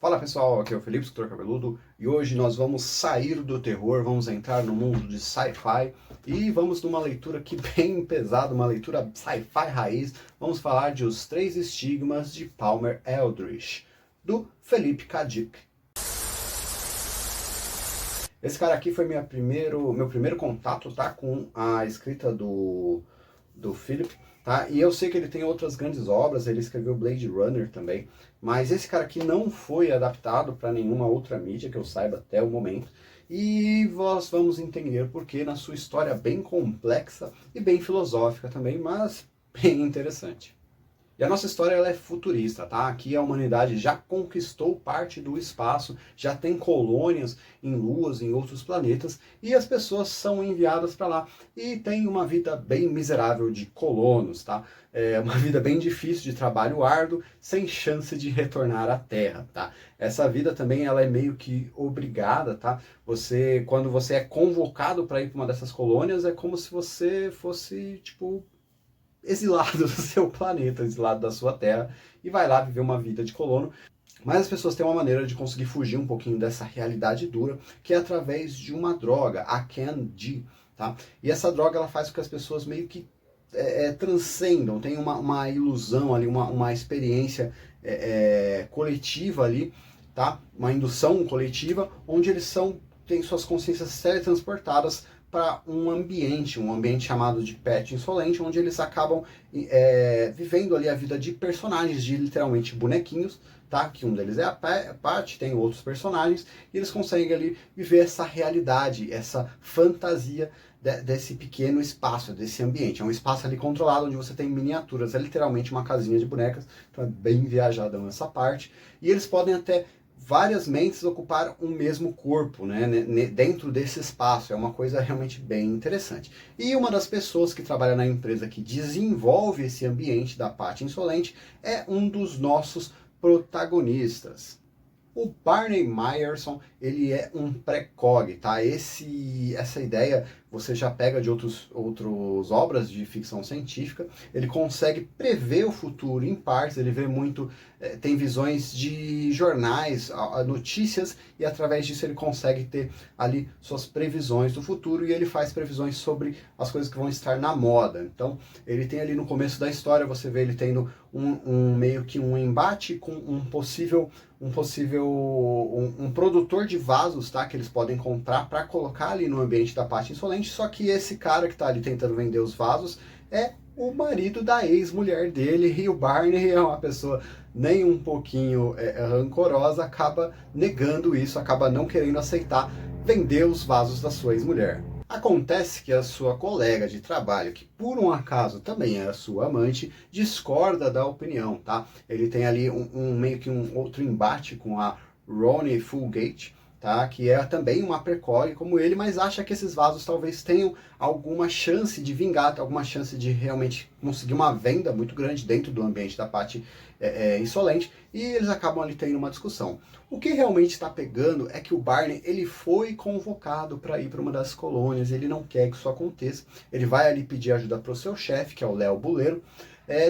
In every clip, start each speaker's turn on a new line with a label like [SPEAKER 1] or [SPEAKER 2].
[SPEAKER 1] Fala pessoal, aqui é o Felipe, escritor cabeludo, e hoje nós vamos sair do terror, vamos entrar no mundo de sci-fi e vamos numa leitura aqui bem pesada, uma leitura sci-fi raiz. Vamos falar de Os Três Estigmas de Palmer Eldritch, do Philip K. Dick. Esse cara aqui foi meu primeiro contato, tá, com a escrita do Philip, tá? E eu sei que ele tem outras grandes obras, ele escreveu Blade Runner também, mas esse cara aqui não foi adaptado para nenhuma outra mídia que eu saiba até o momento. E nós vamos entender por que na sua história bem complexa e bem filosófica também, mas bem interessante. E a nossa história ela é futurista, tá? Aqui a humanidade já conquistou parte do espaço, já tem colônias em luas, em outros planetas, e as pessoas são enviadas para lá e tem uma vida bem miserável de colonos, tá? É uma vida bem difícil de trabalho árduo, sem chance de retornar à Terra, tá? Essa vida também ela é meio que obrigada, tá? Quando você é convocado para ir para uma dessas colônias, é como se você fosse, tipo, exilado do seu planeta, exilado da sua terra, e vai lá viver uma vida de colono. Mas as pessoas têm uma maneira de conseguir fugir um pouquinho dessa realidade dura, que é através de uma droga, a Can-D, tá? E essa droga ela faz com que as pessoas meio que transcendam, tem uma ilusão ali, uma experiência coletiva ali, tá? Uma indução coletiva, onde eles têm suas consciências teletransportadas para um ambiente chamado de Pet Insolente, onde eles acabam vivendo ali a vida de personagens, de literalmente bonequinhos, tá? Que um deles é a Pat, tem outros personagens, e eles conseguem ali viver essa realidade, essa fantasia desse pequeno espaço, desse ambiente. É um espaço ali controlado, onde você tem miniaturas, é literalmente uma casinha de bonecas, então é bem viajadão essa parte, e eles podem até várias mentes ocupar um mesmo corpo, né, dentro desse espaço. É uma coisa realmente bem interessante. E uma das pessoas que trabalha na empresa que desenvolve esse ambiente da Pátria Insolente é um dos nossos protagonistas. O Barney Meyerson, ele é um precog, tá? Essa ideia você já pega de outras obras de ficção científica. Ele consegue prever o futuro em partes, ele vê muito, tem visões de jornais, notícias, e através disso ele consegue ter ali suas previsões do futuro, e ele faz previsões sobre as coisas que vão estar na moda. Então, ele tem ali no começo da história, você vê ele tendo meio que um embate com um produtor de vasos, tá? Que eles podem comprar para colocar ali no ambiente da Pátria Insolente, só que esse cara que está ali tentando vender os vasos é o marido da ex-mulher dele, e o Barney é uma pessoa nem um pouquinho rancorosa, acaba negando isso, acaba não querendo aceitar vender os vasos da sua ex-mulher. Acontece que a sua colega de trabalho, que por um acaso também é a sua amante, discorda da opinião, tá? Ele tem ali meio que um outro embate com a Ronnie Fulgate, tá? Que é também uma precog como ele, mas acha que esses vasos talvez tenham alguma chance de vingar, alguma chance de realmente conseguir uma venda muito grande dentro do ambiente da Pátria Insolente, e eles acabam ali tendo uma discussão. O que realmente está pegando é que o Barney ele foi convocado para ir para uma das colônias, ele não quer que isso aconteça, ele vai ali pedir ajuda para o seu chefe, que é o Léo Buleiro,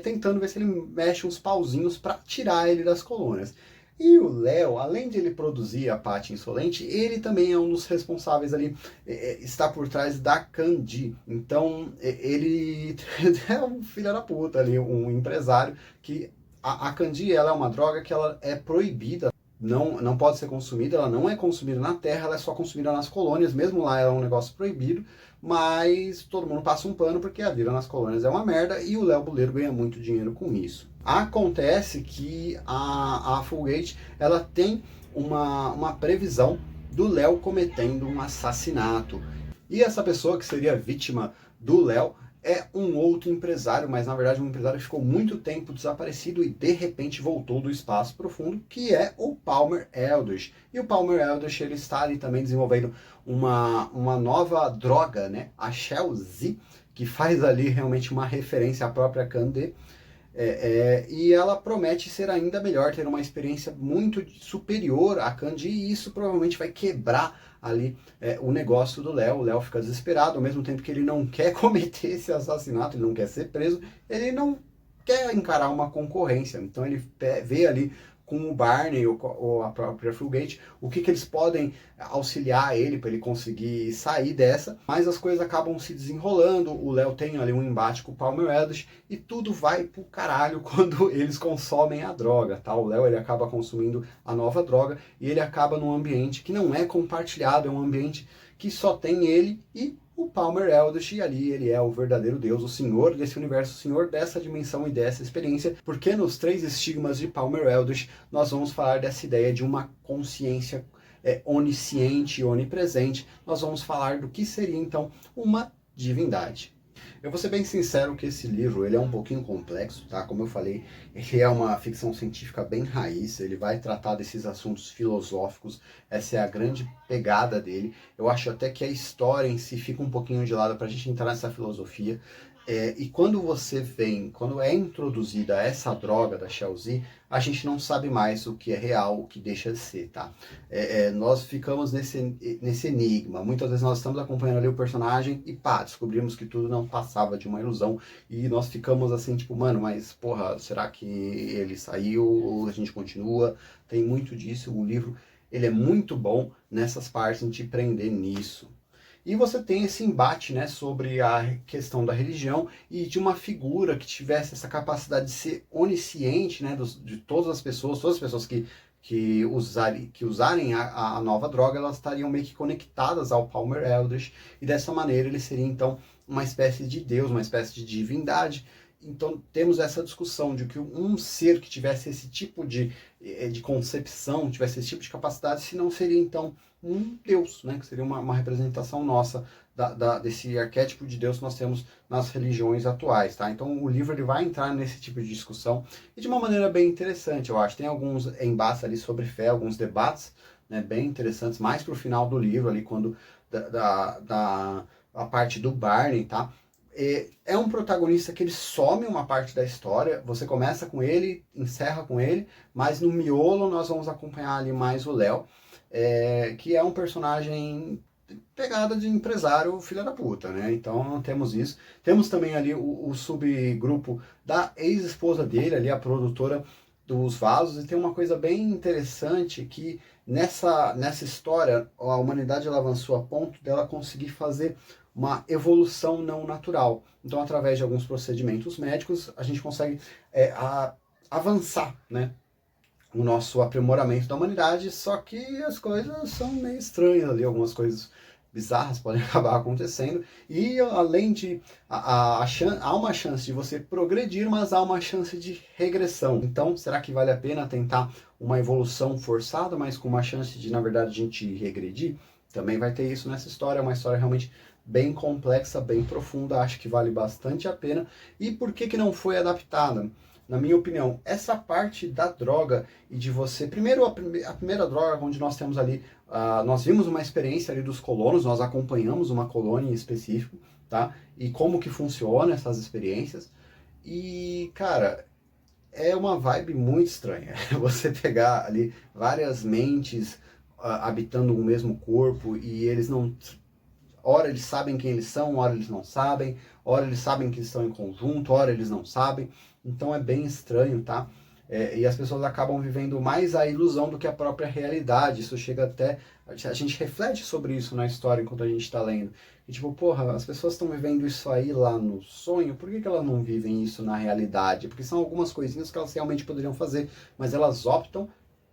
[SPEAKER 1] tentando ver se ele mexe uns pauzinhos para tirar ele das colônias. E o Léo, além de ele produzir a Pátria Insolente, ele também é um dos responsáveis ali, está por trás da Can-D. Então, ele é um filho da puta ali, um empresário que a Can-D ela é uma droga que ela é proibida, não pode ser consumida, ela não é consumida na Terra, ela é só consumida nas colônias, mesmo lá ela é um negócio proibido, mas todo mundo passa um pano porque a vida nas colônias é uma merda e o Léo Buleiro ganha muito dinheiro com isso. Acontece que a Fulgate ela tem uma previsão do Léo cometendo um assassinato. E essa pessoa que seria vítima do Léo é um outro empresário, mas na verdade um empresário que ficou muito tempo desaparecido e de repente voltou do espaço profundo, que é o Palmer Eldritch. E o Palmer Eldritch ele está ali também desenvolvendo uma nova droga, né? A Shell Z, que faz ali realmente uma referência à própria Can-D. E ela promete ser ainda melhor, ter uma experiência muito superior à Can-D, e isso provavelmente vai quebrar ali o negócio do Léo. O Léo fica desesperado, ao mesmo tempo que ele não quer cometer esse assassinato, ele não quer ser preso, ele não quer encarar uma concorrência, então ele vê ali com o Barney ou a própria Fulgate, o que eles podem auxiliar ele para ele conseguir sair dessa, mas as coisas acabam se desenrolando, o Léo tem ali um embate com o Palmer Eldritch e tudo vai pro caralho quando eles consomem a droga, tá? O Léo ele acaba consumindo a nova droga e ele acaba num ambiente que não é compartilhado, é um ambiente que só tem ele e o Palmer Eldritch, e ali ele é o verdadeiro Deus, o senhor desse universo, o senhor dessa dimensão e dessa experiência, porque nos 3 estigmas de Palmer Eldritch nós vamos falar dessa ideia de uma consciência onisciente e onipresente, nós vamos falar do que seria então uma divindade. Eu vou ser bem sincero que esse livro ele é um pouquinho complexo, tá? Como eu falei, ele é uma ficção científica bem raiz, ele vai tratar desses assuntos filosóficos, essa é a grande pegada dele. Eu acho até que a história em si fica um pouquinho de lado para a gente entrar nessa filosofia. E quando você vem, quando é introduzida essa droga da Chelsea, a gente não sabe mais o que é real, o que deixa de ser, tá? Nós ficamos nesse enigma. Muitas vezes nós estamos acompanhando ali o personagem e pá, descobrimos que tudo não passava de uma ilusão. E nós ficamos assim, tipo, mano, mas porra, será que ele saiu ou a gente continua? Tem muito disso. O livro, ele é muito bom nessas partes de prender nisso. E você tem esse embate, né, sobre a questão da religião e de uma figura que tivesse essa capacidade de ser onisciente, né, de todas as pessoas que usarem a nova droga, elas estariam meio que conectadas ao Palmer Eldritch, e dessa maneira ele seria então uma espécie de Deus, uma espécie de divindade. Então temos essa discussão de que um ser que tivesse esse tipo de concepção, tivesse esse tipo de capacidade, se não seria então um Deus, né? Que seria uma representação nossa desse arquétipo de Deus que nós temos nas religiões atuais, tá? Então o livro ele vai entrar nesse tipo de discussão e de uma maneira bem interessante, eu acho. Tem alguns embates ali sobre fé, alguns debates, né, bem interessantes, mais pro final do livro ali, quando a parte do Barney, tá? É um protagonista que ele some uma parte da história, você começa com ele, encerra com ele, mas no miolo nós vamos acompanhar ali mais o Léo, que é um personagem pegada de empresário filha da puta, né? Então não temos isso. Temos também ali o subgrupo da ex-esposa dele, ali a produtora dos vasos, e tem uma coisa bem interessante que nessa história a humanidade ela avançou a ponto dela conseguir fazer uma evolução não natural. Então, através de alguns procedimentos médicos, a gente consegue avançar, né, o nosso aprimoramento da humanidade, só que as coisas são meio estranhas ali, algumas coisas bizarras podem acabar acontecendo, e além de há uma chance de você progredir, mas há uma chance de regressão. Então, será que vale a pena tentar uma evolução forçada, mas com uma chance de, na verdade, a gente regredir? Também vai ter isso nessa história, uma história realmente bem complexa, bem profunda, acho que vale bastante a pena. E por que não foi adaptada? Na minha opinião, essa parte da droga e de você... Primeiro, a primeira droga, onde nós temos ali... nós vimos uma experiência ali dos colonos, nós acompanhamos uma colônia em específico, tá? E como que funciona essas experiências. E, cara, é uma vibe muito estranha. Você pegar ali várias mentes habitando o mesmo corpo e eles não... Ora eles sabem quem eles são, ora eles não sabem, ora eles sabem que estão em conjunto, ora eles não sabem. Então é bem estranho, tá? E as pessoas acabam vivendo mais a ilusão do que a própria realidade. Isso chega até... A gente reflete sobre isso na história enquanto a gente está lendo. E tipo, porra, as pessoas estão vivendo isso aí lá no sonho, por que elas não vivem isso na realidade? Porque são algumas coisinhas que elas realmente poderiam fazer, mas elas optam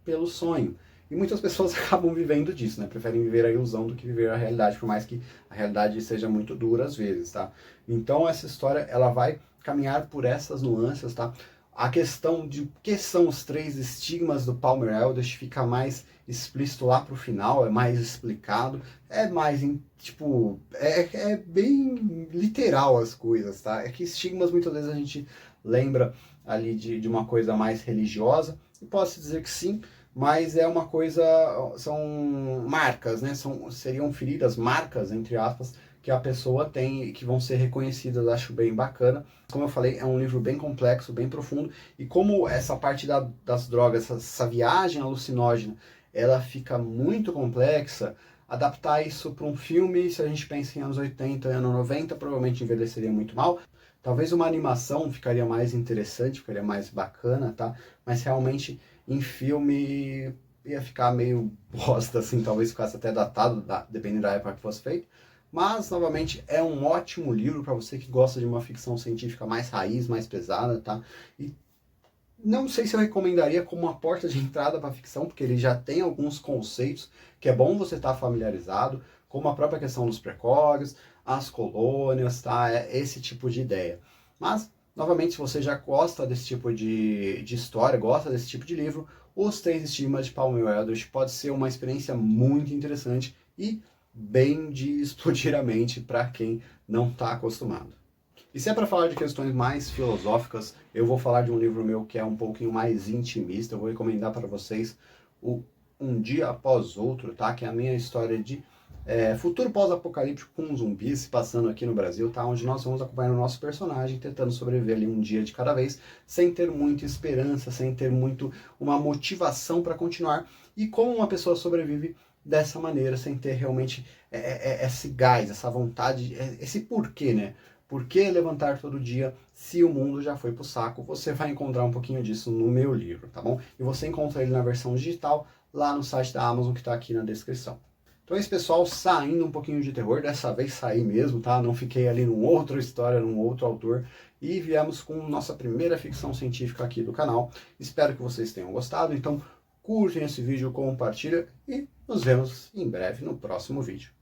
[SPEAKER 1] pelo sonho. E muitas pessoas acabam vivendo disso, né? Preferem viver a ilusão do que viver a realidade, por mais que a realidade seja muito dura às vezes, tá? Então essa história, ela vai caminhar por essas nuances, tá? A questão de o que são os 3 estigmas do Palmer Eldritch fica mais explícito lá pro final, é mais explicado, é mais, tipo, é bem literal as coisas, tá? É que estigmas muitas vezes a gente lembra ali de uma coisa mais religiosa, e posso dizer que sim, mas é uma coisa, são marcas, né? Seriam feridas, marcas, entre aspas, que a pessoa tem e que vão ser reconhecidas, acho bem bacana. Como eu falei, é um livro bem complexo, bem profundo, e como essa parte das drogas, essa viagem alucinógena, ela fica muito complexa, adaptar isso para um filme, se a gente pensa em anos 80, anos 90, provavelmente envelheceria muito mal. Talvez uma animação ficaria mais interessante, ficaria mais bacana, tá? Mas realmente, em filme ia ficar meio bosta, assim, talvez ficasse até datado, dependendo da época que fosse feito. Mas, novamente, é um ótimo livro para você que gosta de uma ficção científica mais raiz, mais pesada, tá? E não sei se eu recomendaria como uma porta de entrada para a ficção, porque ele já tem alguns conceitos que é bom você estar familiarizado, como a própria questão dos precórios, as colônias, tá? É esse tipo de ideia. Mas, novamente, se você já gosta desse tipo de história, gosta desse tipo de livro, Os Três Estigmas de Palmer Eldritch pode ser uma experiência muito interessante e bem de explodir a mente para quem não está acostumado. E se é para falar de questões mais filosóficas, eu vou falar de um livro meu que é um pouquinho mais intimista. Eu vou recomendar para vocês o Um Dia Após Outro, tá? Que é a minha história de futuro pós-apocalíptico com zumbis se passando aqui no Brasil, tá? Onde nós vamos acompanhar o nosso personagem tentando sobreviver ali um dia de cada vez, sem ter muita esperança, sem ter muito uma motivação para continuar. E como uma pessoa sobrevive dessa maneira, sem ter realmente esse gás, essa vontade, esse porquê, né? Por que levantar todo dia se o mundo já foi pro saco? Você vai encontrar um pouquinho disso no meu livro, tá bom? E você encontra ele na versão digital lá no site da Amazon que está aqui na descrição. Então é isso, pessoal, saindo um pouquinho de terror, dessa vez saí mesmo, tá? Não fiquei ali num outra história, num outro autor. E viemos com nossa primeira ficção científica aqui do canal. Espero que vocês tenham gostado, então curtem esse vídeo, compartilhem e nos vemos em breve no próximo vídeo.